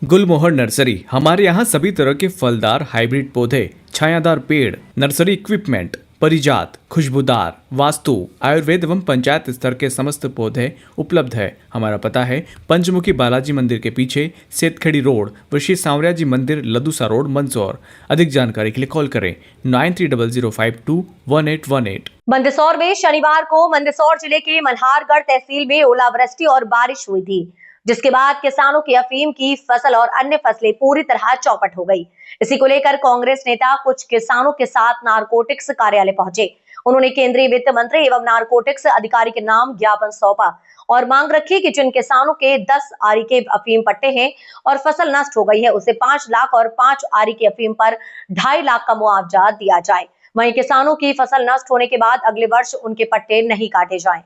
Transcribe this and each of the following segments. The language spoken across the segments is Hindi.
गुलमोहर नर्सरी। हमारे यहाँ सभी तरह के फलदार हाइब्रिड पौधे, छायादार पेड़, नर्सरी इक्विपमेंट, परिजात, खुशबूदार, वास्तु, आयुर्वेद एवं पंचायत स्तर के समस्त पौधे उपलब्ध है। हमारा पता है पंचमुखी बालाजी मंदिर के पीछे, सेतखेड़ी रोड, ऋषि सांवरिया जी मंदिर, लदूसा रोड, मंदसौर। अधिक जानकारी के लिए कॉल करें 9300521818। मंदसौर में शनिवार को मंदसौर जिले के मल्हारगढ़ तहसील में ओलावृष्टि और बारिश हुई थी, जिसके बाद किसानों की अफीम की फसल और अन्य फसलें पूरी तरह चौपट हो गई। इसी को लेकर कांग्रेस नेता कुछ किसानों के साथ नारकोटिक्स कार्यालय पहुंचे। उन्होंने केंद्रीय वित्त मंत्री एवं नारकोटिक्स अधिकारी के नाम ज्ञापन सौंपा और मांग रखी कि जिन किसानों के 10 आरी के अफीम पट्टे हैं और फसल नष्ट हो गई है, उसे 5 लाख और 5 आरी के अफीम पर 2.5 लाख का मुआवजा दिया जाए। वहीं किसानों की फसल नष्ट होने के बाद अगले वर्ष उनके पट्टे नहीं काटे जाएं।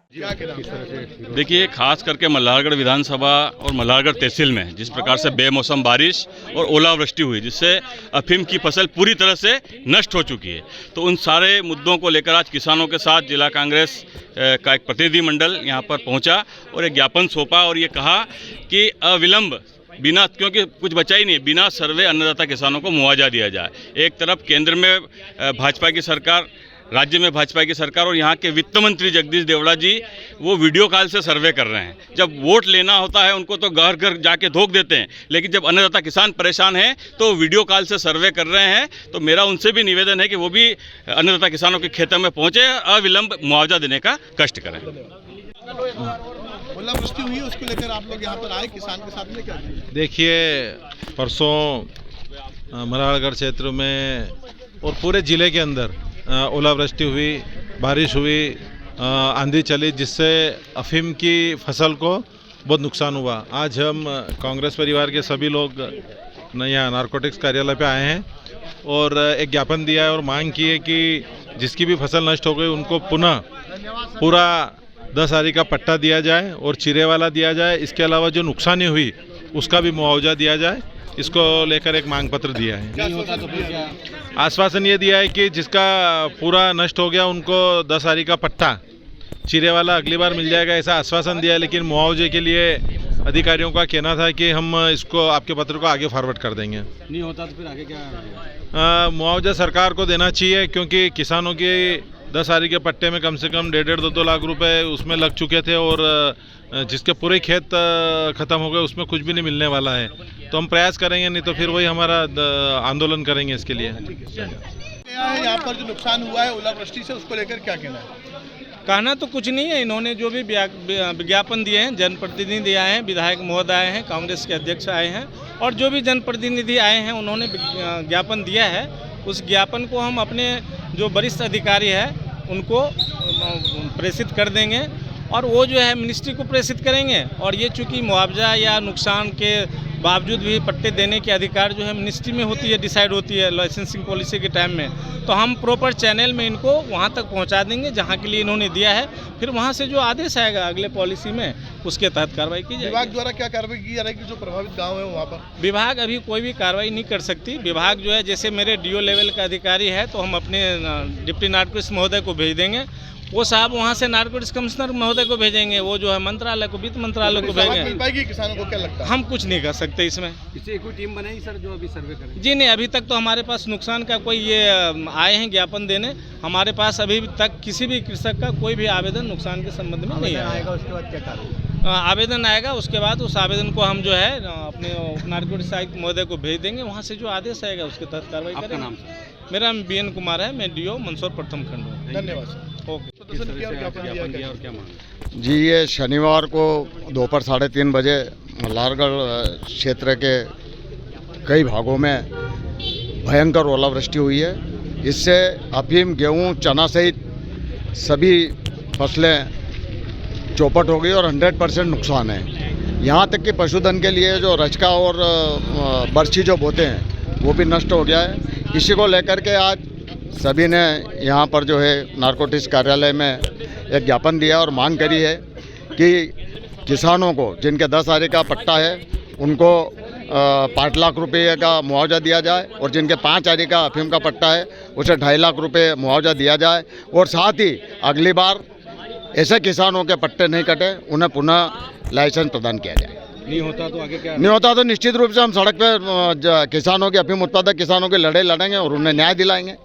देखिए, खास करके मल्हारगढ़ विधानसभा और मल्हारगढ़ तहसील में जिस प्रकार से बेमौसम बारिश और ओलावृष्टि हुई, जिससे अफीम की फसल पूरी तरह से नष्ट हो चुकी है, तो उन सारे मुद्दों को लेकर आज किसानों के साथ जिला कांग्रेस का एक प्रतिनिधि मंडल यहाँ पर पहुँचा और एक ज्ञापन सौंपा और ये कहा कि अविलंब बिना, क्योंकि कुछ बचा ही नहीं, बिना सर्वे अन्नदाता किसानों को मुआवजा दिया जाए। एक तरफ केंद्र में भाजपा की सरकार, राज्य में भाजपा की सरकार और यहाँ के वित्त मंत्री जगदीश देवड़ा जी वो वीडियो कॉल से सर्वे कर रहे हैं। जब वोट लेना होता है उनको तो घर घर जाके धोख देते हैं, लेकिन जब अन्नदाता किसान परेशान हैं तो वीडियो कॉल से सर्वे कर रहे हैं। तो मेरा उनसे भी निवेदन है कि वो भी अन्नदाता किसानों के खेतों में पहुँचे, अविलंब मुआवजा देने का कष्ट करें। ओलावृष्टि हुई, उसको लेकर आप लोग यहाँ पर आए, किसान के साथ में क्या? देखिए, परसों मल्हारगढ़ क्षेत्र में और पूरे ज़िले के अंदर ओलावृष्टि हुई, बारिश हुई, आंधी चली, जिससे अफीम की फसल को बहुत नुकसान हुआ। आज हम कांग्रेस परिवार के सभी लोग यहाँ नारकोटिक्स कार्यालय पे आए हैं और एक ज्ञापन दिया है और मांग की है कि जिसकी भी फसल नष्ट हो गई उनको पुनः पूरा 10 आरी का पट्टा दिया जाए और चिरे वाला दिया जाए। इसके अलावा जो नुकसानी हुई उसका भी मुआवजा दिया जाए। इसको लेकर एक मांग पत्र दिया है। आश्वासन ये दिया है कि जिसका पूरा नष्ट हो गया उनको 10 आरी का पट्टा चिरे वाला अगली बार मिल जाएगा, ऐसा आश्वासन दिया है। लेकिन मुआवजे के लिए अधिकारियों का कहना था कि हम इसको आपके पत्र को आगे फॉरवर्ड कर देंगे। नहीं होता तो फिर आगे क्या? मुआवजा सरकार को देना चाहिए, क्योंकि किसानों की 10 आरी के पट्टे में कम से कम 1.5-2 लाख रुपए उसमें लग चुके थे और जिसके पूरे खेत ख़त्म हो गए उसमें कुछ भी नहीं मिलने वाला है। तो हम प्रयास करेंगे, नहीं तो फिर वही हमारा आंदोलन करेंगे इसके लिए। यहाँ पर जो नुकसान हुआ है ओलावृष्टि से, उसको लेकर क्या कहना है? कहना तो कुछ नहीं है। इन्होंने जो भी विज्ञापन दिए हैं, जनप्रतिनिधि आए हैं, विधायक महोदय आए हैं, कांग्रेस के अध्यक्ष आए हैं और जो भी जनप्रतिनिधि आए हैं उन्होंने ज्ञापन दिया है। उस ज्ञापन को हम अपने जो वरिष्ठ अधिकारी है उनको प्रेषित कर देंगे और वो जो है मिनिस्ट्री को प्रेषित करेंगे। और ये चूँकि मुआवजा या नुकसान के बावजूद भी पट्टे देने के अधिकार जो है मिनिस्ट्री में होती है, डिसाइड होती है लाइसेंसिंग पॉलिसी के टाइम में, तो हम प्रॉपर चैनल में इनको वहाँ तक पहुँचा देंगे जहाँ के लिए इन्होंने दिया है। फिर वहाँ से जो आदेश आएगा अगले पॉलिसी में उसके तहत कार्रवाई की जाएगी। विभाग द्वारा क्या कार्रवाई की जा रही है? जो प्रभावित गाँव है वहाँ पर विभाग अभी कोई भी कार्रवाई नहीं कर सकती। विभाग जो है, जैसे मेरे डीओ लेवल का अधिकारी है तो हम अपने डिप्टी नारकोटिक्स महोदय को भेज देंगे, वो साहब वहाँ से नारकोटिक्स कमिश्नर महोदय को भेजेंगे, वो जो है मंत्रालय को, वित्त मंत्रालय को भेजेंगे। मिल पाएगी किसानों को, क्या लगता है? हम कुछ नहीं कर सकते इसमें। इससे कोई टीम बनाई सर जो अभी सर्वे करे? जी नहीं, अभी तक तो हमारे पास नुकसान का कोई ये आए हैं ज्ञापन देने, हमारे पास अभी तक किसी भी कृषक का कोई भी आवेदन नुकसान के संबंध में नहीं आएगा। उसके बाद क्या कार्रवाई? आवेदन आएगा, उसके बाद उस आवेदन को हम जो है अपने नारकोटिक्स आयुक्त महोदय को भेज देंगे, वहाँ से जो आदेश आएगा उसके तहत कार्रवाई करेंगे। मेरा नाम BN कुमार है, मैं DO मंदसौर प्रथम खंड हूँ। धन्यवाद। ओके। जी, ये शनिवार को दोपहर 3:30 बजे मल्हारगढ़ क्षेत्र के कई भागों में भयंकर ओलावृष्टि हुई है। इससे अफीम, गेहूं, चना सहित सभी फसलें चौपट हो गई और 100% नुकसान है। यहाँ तक कि पशुधन के लिए जो रचका और बर्छी जो बोते हैं वो भी नष्ट हो गया है। इसी को लेकर के आज सभी ने यहाँ पर जो है नारकोटिक्स कार्यालय में एक ज्ञापन दिया और मांग करी है कि किसानों को जिनके 10 आरी का पट्टा है उनको 5 लाख रुपये का मुआवजा दिया जाए और जिनके 5 आरी का अफीम का पट्टा है उसे 2.5 लाख रुपये मुआवजा दिया जाए और साथ ही अगली बार ऐसे किसानों के पट्टे नहीं कटे उन्हें पुनः लाइसेंस प्रदान किया जाए। नहीं होता तो आगे क्या? नहीं होता तो निश्चित रूप से हम सड़क पे किसानों के, अफीम उत्पादक किसानों के लड़ाई लड़ेंगे और उन्हें न्याय दिलाएंगे।